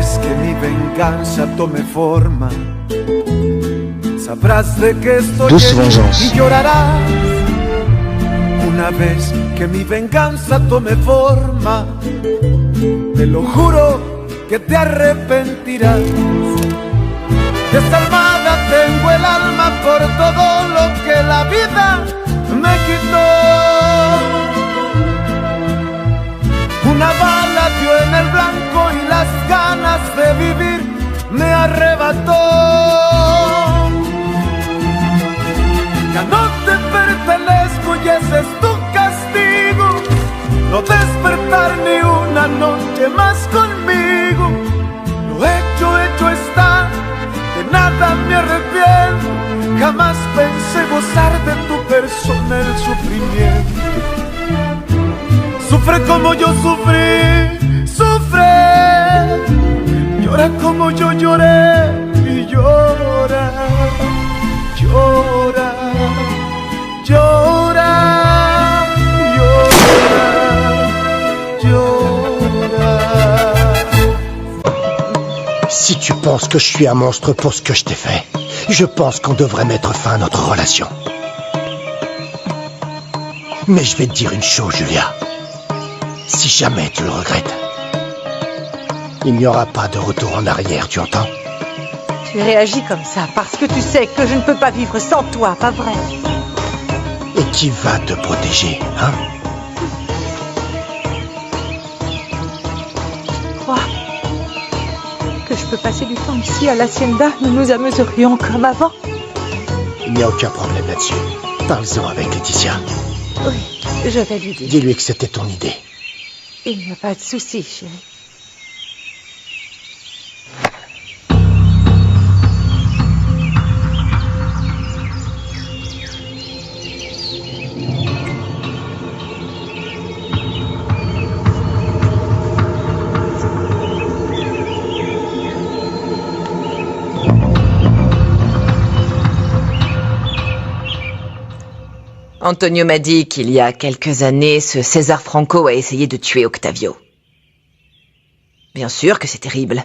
vez que mi venganza tome forma, sabrás de qué estoy y llorarás. Una vez que mi venganza tome forma, te lo juro que te arrepentirás. Desalmada tengo el alma por todo lo que la vida me quitó. Una bala dio en el blanco y las ganas de vivir me arrebató. Ya no te pertenezco y ese es tu castigo, no despertar ni una noche más conmigo. Lo hecho está, de nada me arrepiento. Jamás pensé gozar de tu persona el sufrimiento. Sufre como yo sufrí, sufre. Llora como yo lloré y llora, llora, llora, llora, llora. Si tu penses que je suis un monstre pour ce que je t'ai fait, je pense qu'on devrait mettre fin à notre relation. Mais je vais te dire une chose, Julia. Si jamais tu le regrettes, il n'y aura pas de retour en arrière, tu entends? Tu réagis comme ça parce que tu sais que je ne peux pas vivre sans toi, pas vrai? Et qui va te protéger, hein? Tu crois que je peux passer du temps ici à l'Hacienda? Nous nous amuserions comme avant? Il n'y a aucun problème là-dessus. Parle-en avec Laetitia. Oui, je vais lui dire. Dis-lui que c'était ton idée. Il n'y a pas de souci, chérie. Antonio m'a dit qu'il y a quelques années, ce César Franco a essayé de tuer Octavio. Bien sûr que c'est terrible.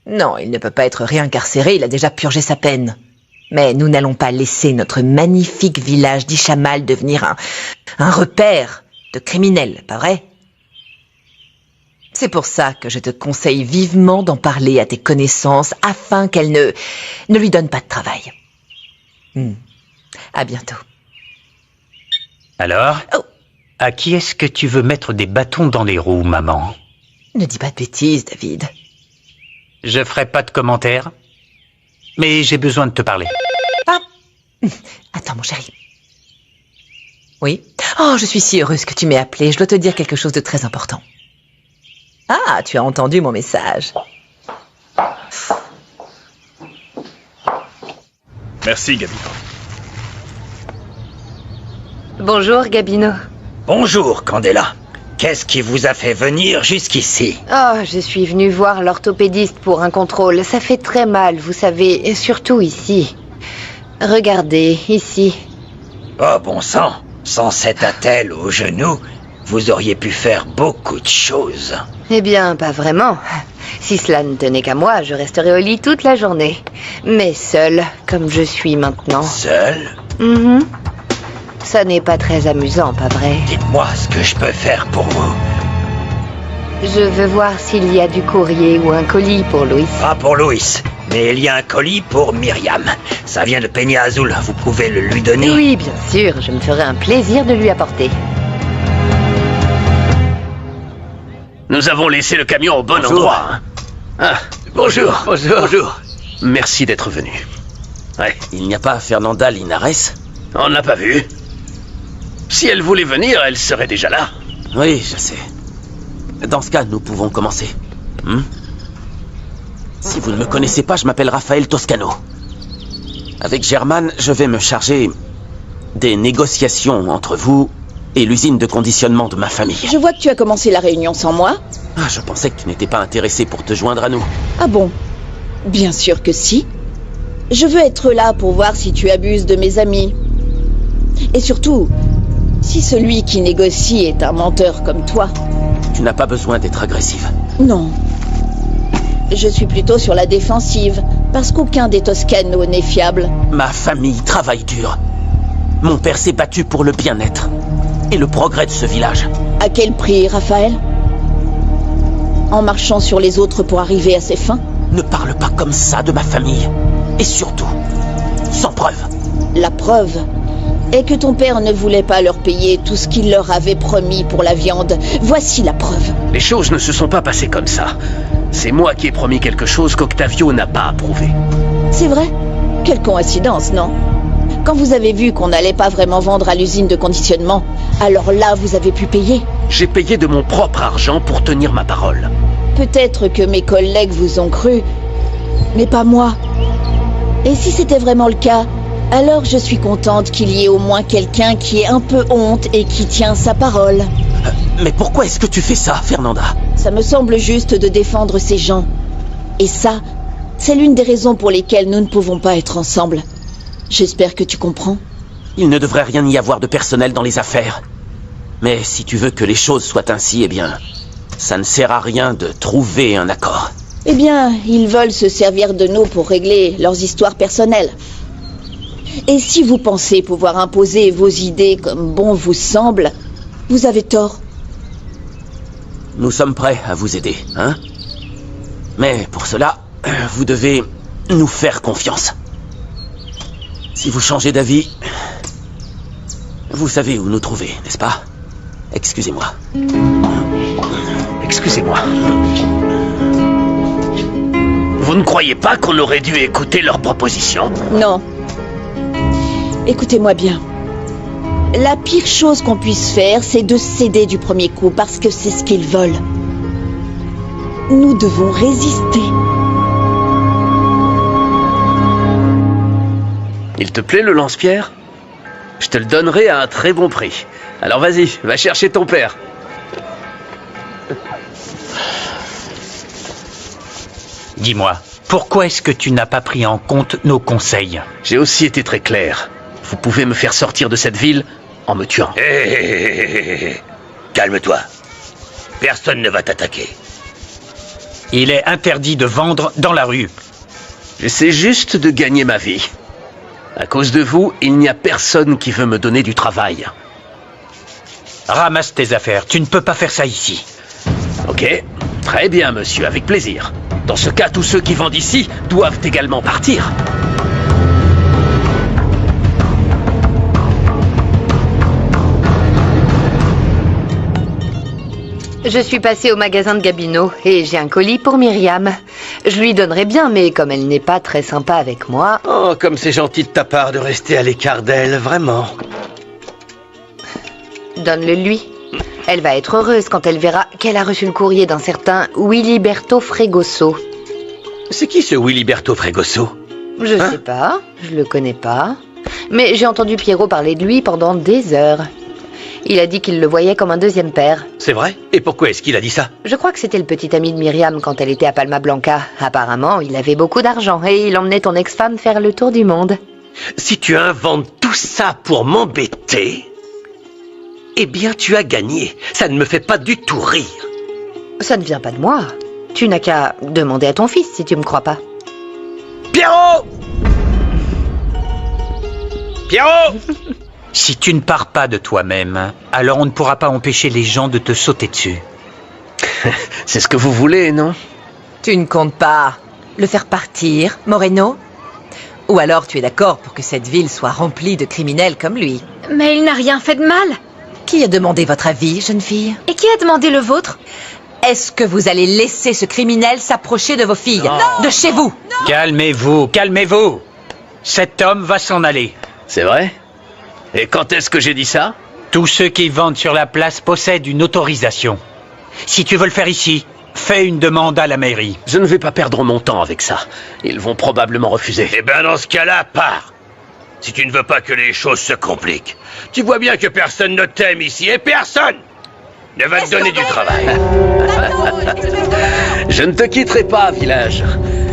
Non, il ne peut pas être réincarcéré, il a déjà purgé sa peine. Mais nous n'allons pas laisser notre magnifique village d'Ichamal devenir un repère de criminels, pas vrai? C'est pour ça que je te conseille vivement d'en parler à tes connaissances afin qu'elles ne lui donnent pas de travail. À bientôt. Alors, Oh. À qui est-ce que tu veux mettre des bâtons dans les roues, maman? Ne dis pas de bêtises, David. Je ferai pas de commentaires, mais j'ai besoin de te parler. Ah. Attends, mon chéri. Oui? Oh, je suis si heureuse que tu m'aies appelé. Je dois te dire quelque chose de très important. Ah, tu as entendu mon message. Merci, Gabino. Bonjour, Gabino. Bonjour, Candela. Qu'est-ce qui vous a fait venir jusqu'ici? Oh, je suis venue voir l'orthopédiste pour un contrôle. Ça fait très mal, vous savez, et surtout ici. Regardez, ici. Oh, bon sang. Sans cette attelle au genou, vous auriez pu faire beaucoup de choses. Eh bien, pas vraiment. Si cela ne tenait qu'à moi, je resterais au lit toute la journée. Mais seule, comme je suis maintenant. Seul? Ça n'est pas très amusant, pas vrai? Dites-moi ce que je peux faire pour vous. Je veux voir s'il y a du courrier ou un colis pour Louis. Pas pour Louis, mais il y a un colis pour Myriam. Ça vient de Peña Azul, vous pouvez le lui donner? Oui, bien sûr, je me ferai un plaisir de lui apporter. Nous avons laissé le camion au bon endroit. Hein. Ah, bonjour. Bonjour. Merci d'être venu. Ouais. Il n'y a pas Fernanda Linares? On n'a pas vu. Si elle voulait venir, elle serait déjà là. Oui, je sais. Dans ce cas, nous pouvons commencer. Si vous ne me connaissez pas, je m'appelle Raphaël Toscano. Avec German, je vais me charger des négociations entre vous et l'usine de conditionnement de ma famille. Je vois que tu as commencé la réunion sans moi. Ah, je pensais que tu n'étais pas intéressé pour te joindre à nous. Ah bon? Bien sûr que si. Je veux être là pour voir si tu abuses de mes amis. Et surtout, si celui qui négocie est un menteur comme toi. Tu n'as pas besoin d'être agressive. Non. Je suis plutôt sur la défensive, parce qu'aucun des Toscano n'est fiable. Ma famille travaille dur. Mon père s'est battu pour le bien-être et le progrès de ce village. À quel prix, Raphaël? En marchant sur les autres pour arriver à ses fins? Ne parle pas comme ça de ma famille. Et surtout, sans preuve. La preuve est que ton père ne voulait pas leur payer tout ce qu'il leur avait promis pour la viande. Voici la preuve. Les choses ne se sont pas passées comme ça. C'est moi qui ai promis quelque chose qu'Octavio n'a pas approuvé. C'est vrai? Quelle coïncidence, non? Quand vous avez vu qu'on n'allait pas vraiment vendre à l'usine de conditionnement, alors là, vous avez pu payer. J'ai payé de mon propre argent pour tenir ma parole. Peut-être que mes collègues vous ont cru, mais pas moi. Et si c'était vraiment le cas, alors je suis contente qu'il y ait au moins quelqu'un qui ait un peu honte et qui tient sa parole. Mais pourquoi est-ce que tu fais ça, Fernanda? Ça me semble juste de défendre ces gens. Et ça, c'est l'une des raisons pour lesquelles nous ne pouvons pas être ensemble. J'espère que tu comprends. Il ne devrait rien y avoir de personnel dans les affaires. Mais si tu veux que les choses soient ainsi, eh bien, ça ne sert à rien de trouver un accord. Eh bien, ils veulent se servir de nous pour régler leurs histoires personnelles. Et si vous pensez pouvoir imposer vos idées comme bon vous semble, vous avez tort. Nous sommes prêts à vous aider, hein? Mais pour cela, vous devez nous faire confiance. Si vous changez d'avis, vous savez où nous trouver, n'est-ce pas? Excusez-moi. Excusez-moi. Vous ne croyez pas qu'on aurait dû écouter leurs propositions? Non. Écoutez-moi bien. La pire chose qu'on puisse faire, c'est de céder du premier coup, parce que c'est ce qu'ils veulent. Nous devons résister. Il te plaît le lance-pierre? Je te le donnerai à un très bon prix. Alors vas-y, va chercher ton père. Dis-moi, pourquoi est-ce que tu n'as pas pris en compte nos conseils? J'ai aussi été très clair. Vous pouvez me faire sortir de cette ville en me tuant. Calme-toi. Personne ne va t'attaquer. Il est interdit de vendre dans la rue. J'essaie juste de gagner ma vie. À cause de vous, il n'y a personne qui veut me donner du travail. Ramasse tes affaires, tu ne peux pas faire ça ici. Ok, très bien monsieur, avec plaisir. Dans ce cas, tous ceux qui vendent ici doivent également partir. Je suis passée au magasin de Gabino et j'ai un colis pour Myriam. Je lui donnerais bien, mais comme elle n'est pas très sympa avec moi... Oh, comme c'est gentil de ta part de rester à l'écart d'elle, vraiment. Donne-le lui. Elle va être heureuse quand elle verra qu'elle a reçu le courrier d'un certain Wiliberto Fregoso. C'est qui ce Wiliberto Fregoso? Je sais pas, je le connais pas. Mais j'ai entendu Piero parler de lui pendant des heures. Il a dit qu'il le voyait comme un deuxième père. C'est vrai? Et pourquoi est-ce qu'il a dit ça? Je crois que c'était le petit ami de Myriam quand elle était à Palma Blanca. Apparemment, il avait beaucoup d'argent et il emmenait ton ex-femme faire le tour du monde. Si tu inventes tout ça pour m'embêter, eh bien tu as gagné. Ça ne me fait pas du tout rire. Ça ne vient pas de moi. Tu n'as qu'à demander à ton fils si tu me crois pas. Pierrot! Pierrot! Si tu ne pars pas de toi-même, alors on ne pourra pas empêcher les gens de te sauter dessus. C'est ce que vous voulez, non? Tu ne comptes pas le faire partir, Moreno? Ou alors tu es d'accord pour que cette ville soit remplie de criminels comme lui? Mais il n'a rien fait de mal. Qui a demandé votre avis, jeune fille? Et qui a demandé le vôtre? Est-ce que vous allez laisser ce criminel s'approcher de vos filles? Non. De chez vous? Calmez-vous, calmez-vous. Cet homme va s'en aller. C'est vrai? Et quand est-ce que j'ai dit ça? Tous ceux qui vendent sur la place possèdent une autorisation. Si tu veux le faire ici, fais une demande à la mairie. Je ne vais pas perdre mon temps avec ça. Ils vont probablement refuser. Eh ben dans ce cas-là, pars. Si tu ne veux pas que les choses se compliquent. Tu vois bien que personne ne t'aime ici et personne ne va te donner du travail. Je ne te quitterai pas, village.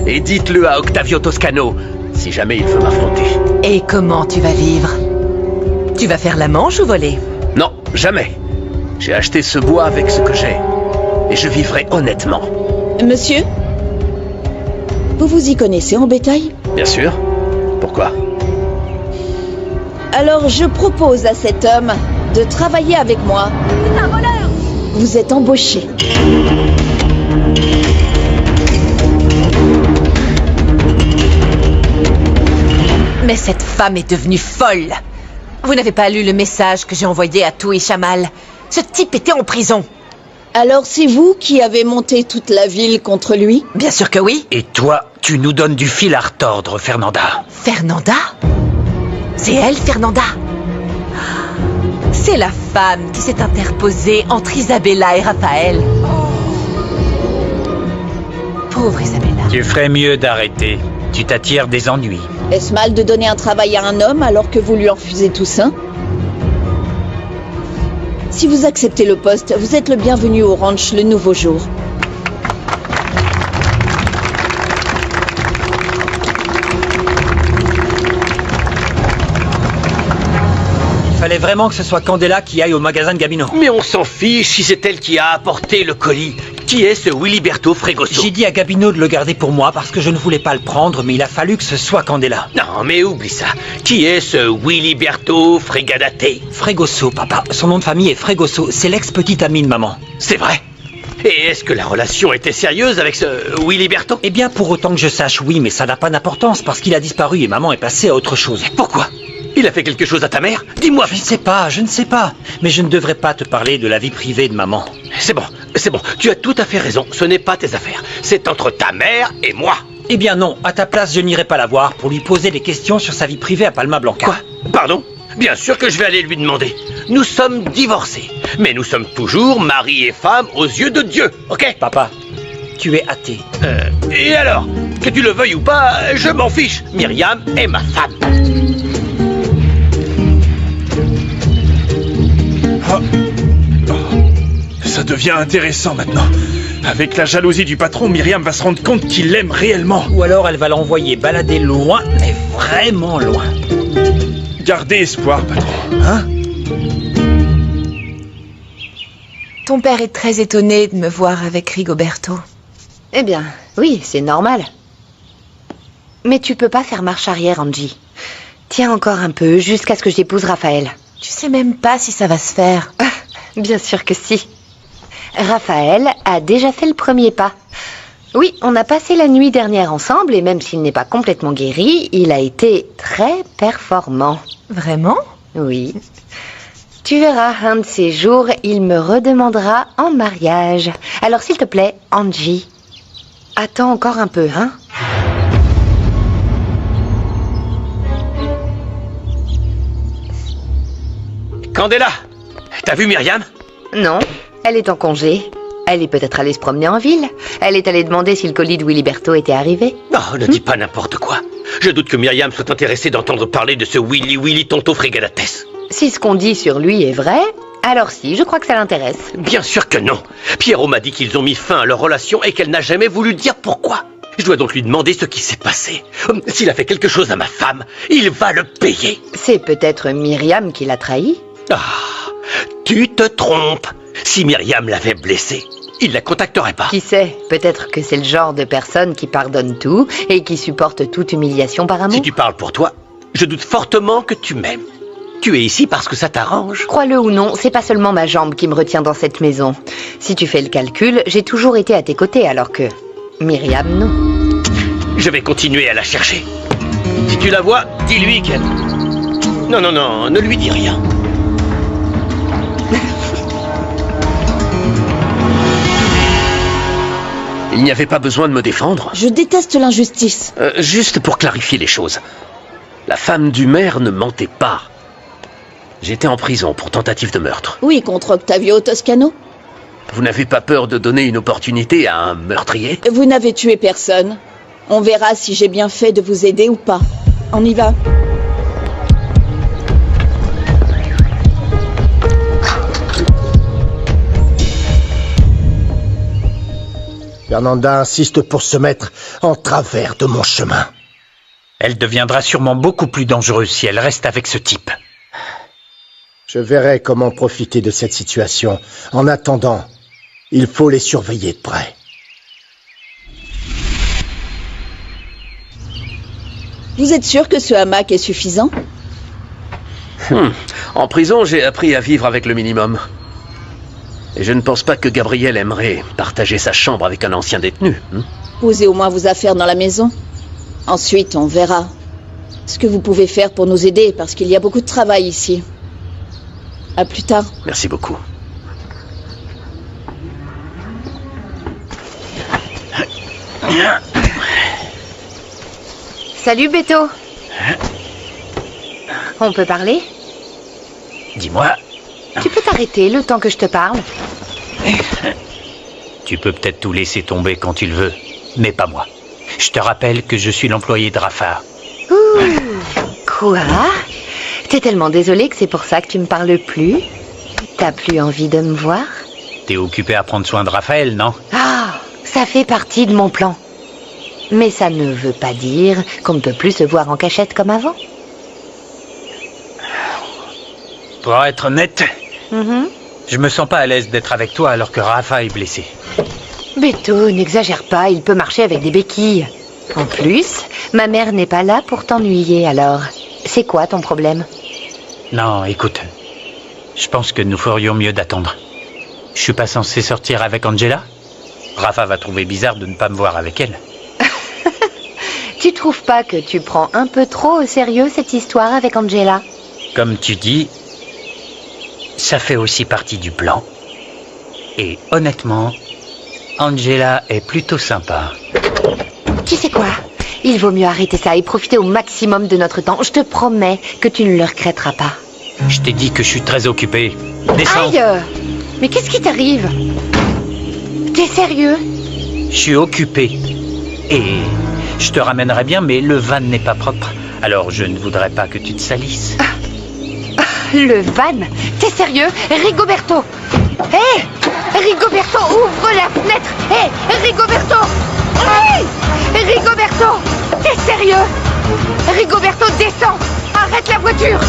Et dites-le à Octavio Toscano, si jamais il veut m'affronter. Et comment tu vas vivre? Tu vas faire la manche ou voler? Non, jamais. J'ai acheté ce bois avec ce que j'ai. et je vivrai honnêtement. Monsieur? Vous vous y connaissez en bétail? Bien sûr. Pourquoi? Alors je propose à cet homme de travailler avec moi. C'est un voleur! Vous êtes embauché. Mais cette femme est devenue folle. Vous n'avez pas lu le message que j'ai envoyé à tout Ishamal. Ce type était en prison. Alors c'est vous qui avez monté toute la ville contre lui? Bien sûr que oui. Et toi, tu nous donnes du fil à retordre, Fernanda. Fernanda? C'est elle, Fernanda? C'est la femme qui s'est interposée entre Isabella et Raphaël. Pauvre Isabella. Tu ferais mieux d'arrêter. Tu t'attires des ennuis. Est-ce mal de donner un travail à un homme alors que vous lui en refusez tout ça? Si vous acceptez le poste, vous êtes le bienvenu au ranch le nouveau jour. Il fallait vraiment que ce soit Candela qui aille au magasin de Gabino. Mais on s'en fiche si c'est elle qui a apporté le colis. Qui est ce Wiliberto Fregoso? J'ai dit à Gabino de le garder pour moi parce que je ne voulais pas le prendre, mais il a fallu que ce soit Candela. Non, mais oublie ça. Qui est ce Wiliberto Fregadate? Fregoso, papa. Son nom de famille est Fregoso. C'est l'ex-petite amie de maman. C'est vrai? Et est-ce que la relation était sérieuse avec ce Wiliberto? Eh bien, pour autant que je sache, oui, mais ça n'a pas d'importance parce qu'il a disparu et maman est passée à autre chose. Pourquoi? Il a fait quelque chose à ta mère? Dis-moi. Je ne sais pas. Mais je ne devrais pas te parler de la vie privée de maman. C'est bon. Tu as tout à fait raison. Ce n'est pas tes affaires. C'est entre ta mère et moi. Eh bien non, à ta place, je n'irai pas la voir pour lui poser des questions sur sa vie privée à Palma Blanca. Quoi? Pardon? Bien sûr que je vais aller lui demander. Nous sommes divorcés. Mais nous sommes toujours mari et femme aux yeux de Dieu, ok? Papa, tu es athée. Et alors? Que tu le veuilles ou pas, je m'en fiche. Myriam est ma femme. Ça devient intéressant maintenant. Avec la jalousie du patron, Myriam va se rendre compte qu'il l'aime réellement. Ou alors elle va l'envoyer balader loin, mais vraiment loin. Gardez espoir, patron, hein? Ton père est très étonné de me voir avec Rigoberto. Eh bien, oui, c'est normal. Mais tu peux pas faire marche arrière, Angie. Tiens encore un peu, jusqu'à ce que j'épouse Raphaël. Tu sais même pas si ça va se faire. Bien sûr que si. Raphaël a déjà fait le premier pas. Oui, on a passé la nuit dernière ensemble et même s'il n'est pas complètement guéri, il a été très performant. Vraiment? Oui. Tu verras, un de ces jours, il me redemandera en mariage. Alors s'il te plaît, Angie, attends encore un peu, hein? Candela, t'as vu Myriam? Non, elle est en congé. Elle est peut-être allée se promener en ville. Elle est allée demander si le colis de Wiliberto était arrivé. Non, ne dis pas n'importe quoi. Je doute que Myriam soit intéressée d'entendre parler de ce Willy Tonto Fregadates. Si ce qu'on dit sur lui est vrai, alors si, je crois que ça l'intéresse. Bien sûr que non. Pierrot m'a dit qu'ils ont mis fin à leur relation et qu'elle n'a jamais voulu dire pourquoi. Je dois donc lui demander ce qui s'est passé. S'il a fait quelque chose à ma femme, il va le payer. C'est peut-être Myriam qui l'a trahi. Ah, tu te trompes. Si Myriam l'avait blessé, il la contacterait pas. Qui sait, peut-être que c'est le genre de personne qui pardonne tout et qui supporte toute humiliation par amour. Si tu parles pour toi, je doute fortement que tu m'aimes. Tu es ici parce que ça t'arrange. Crois-le ou non, c'est pas seulement ma jambe qui me retient dans cette maison. Si tu fais le calcul, j'ai toujours été à tes côtés alors que Myriam, non. Je vais continuer à la chercher. Si tu la vois, dis-lui qu'elle... Non, ne lui dis rien. Il n'y avait pas besoin de me défendre. Je déteste l'injustice. Juste pour clarifier les choses. La femme du maire ne mentait pas. J'étais en prison pour tentative de meurtre. Oui, contre Octavio Toscano. Vous n'avez pas peur de donner une opportunité à un meurtrier? Vous n'avez tué personne. On verra si j'ai bien fait de vous aider ou pas. On y va. Fernanda insiste pour se mettre en travers de mon chemin. Elle deviendra sûrement beaucoup plus dangereuse si elle reste avec ce type. Je verrai comment profiter de cette situation. En attendant, Il faut les surveiller de près. Vous êtes sûr que ce hamac est suffisant? En prison, j'ai appris à vivre avec le minimum. Et je ne pense pas que Gabriel aimerait partager sa chambre avec un ancien détenu. Posez au moins vos affaires dans la maison. Ensuite, on verra ce que vous pouvez faire pour nous aider, parce qu'il y a beaucoup de travail ici. À plus tard. Merci beaucoup. Salut, Beto. On peut parler? Dis-moi. Tu peux t'arrêter le temps que je te parle? Tu peux peut-être tout laisser tomber quand tu le veux, mais pas moi. Je te rappelle que je suis l'employé de Rafa. Ouh, quoi? T'es tellement désolé que c'est pour ça que tu me parles plus? T'as plus envie de me voir? T'es occupé à prendre soin de Raphaël, non? Ah, ça fait partie de mon plan. Mais ça ne veut pas dire qu'on ne peut plus se voir en cachette comme avant. Pour être honnête, je me sens pas à l'aise d'être avec toi alors que Rafa est blessé. Beto, n'exagère pas, il peut marcher avec des béquilles. En plus, ma mère n'est pas là pour t'ennuyer, alors c'est quoi ton problème? Non, écoute, je pense que nous ferions mieux d'attendre. Je suis pas censé sortir avec Angela? Rafa va trouver bizarre de ne pas me voir avec elle. Tu trouves pas que tu prends un peu trop au sérieux cette histoire avec Angela? Comme tu dis, ça fait aussi partie du plan. Et honnêtement, Angela est plutôt sympa. Tu sais quoi? Il vaut mieux arrêter ça et profiter au maximum de notre temps. Je te promets que tu ne le regretteras pas. Je t'ai dit que je suis très occupé. Descends. Aïe! Mais qu'est-ce qui t'arrive? T'es sérieux? Je suis occupé. Et je te ramènerai bien, mais le van n'est pas propre. Alors je ne voudrais pas que tu te salisses. Le van? T'es sérieux? Rigoberto! Hé! Rigoberto, ouvre la fenêtre! Hé! Rigoberto! Hé! Rigoberto! T'es sérieux? Rigoberto, descends! Arrête la voiture!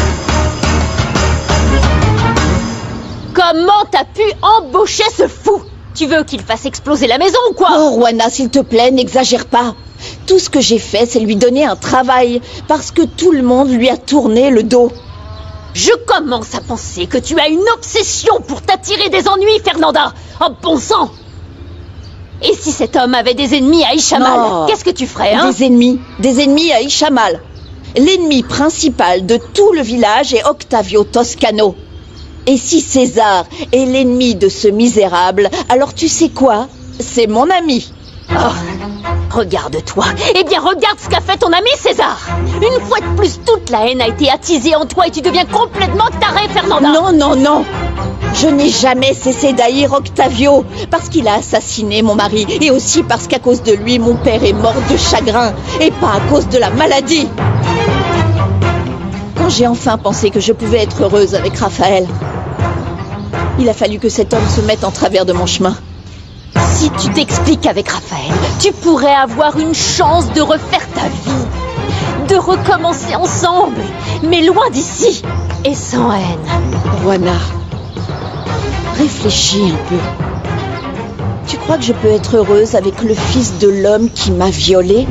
Comment t'as pu embaucher ce fou? Tu veux qu'il fasse exploser la maison ou quoi? Oh, Juana, s'il te plaît, n'exagère pas. Tout ce que j'ai fait, c'est lui donner un travail, parce que tout le monde lui a tourné le dos. Je commence à penser que tu as une obsession pour t'attirer des ennuis, Fernanda. Oh, bon sang! Et si cet homme avait des ennemis à Ishamal, qu'est-ce que tu ferais, hein? Des ennemis à Ishamal. L'ennemi principal de tout le village est Octavio Toscano. Et si César est l'ennemi de ce misérable, alors tu sais quoi? C'est mon ami. Oh, regarde-toi. Eh bien, regarde ce qu'a fait ton ami César. Une fois de plus, toute la haine a été attisée en toi et tu deviens complètement taré, Fernanda. Non, non, non. Je n'ai jamais cessé d'haïr Octavio parce qu'il a assassiné mon mari et aussi parce qu'à cause de lui, mon père est mort de chagrin et pas à cause de la maladie. Quand j'ai enfin pensé que je pouvais être heureuse avec Raphaël, il a fallu que cet homme se mette en travers de mon chemin. Si tu t'expliques avec Raphaël, tu pourrais avoir une chance de refaire ta vie, de recommencer ensemble, mais loin d'ici et sans haine. Juana, réfléchis un peu. Tu crois que je peux être heureuse avec le fils de l'homme qui m'a violée ?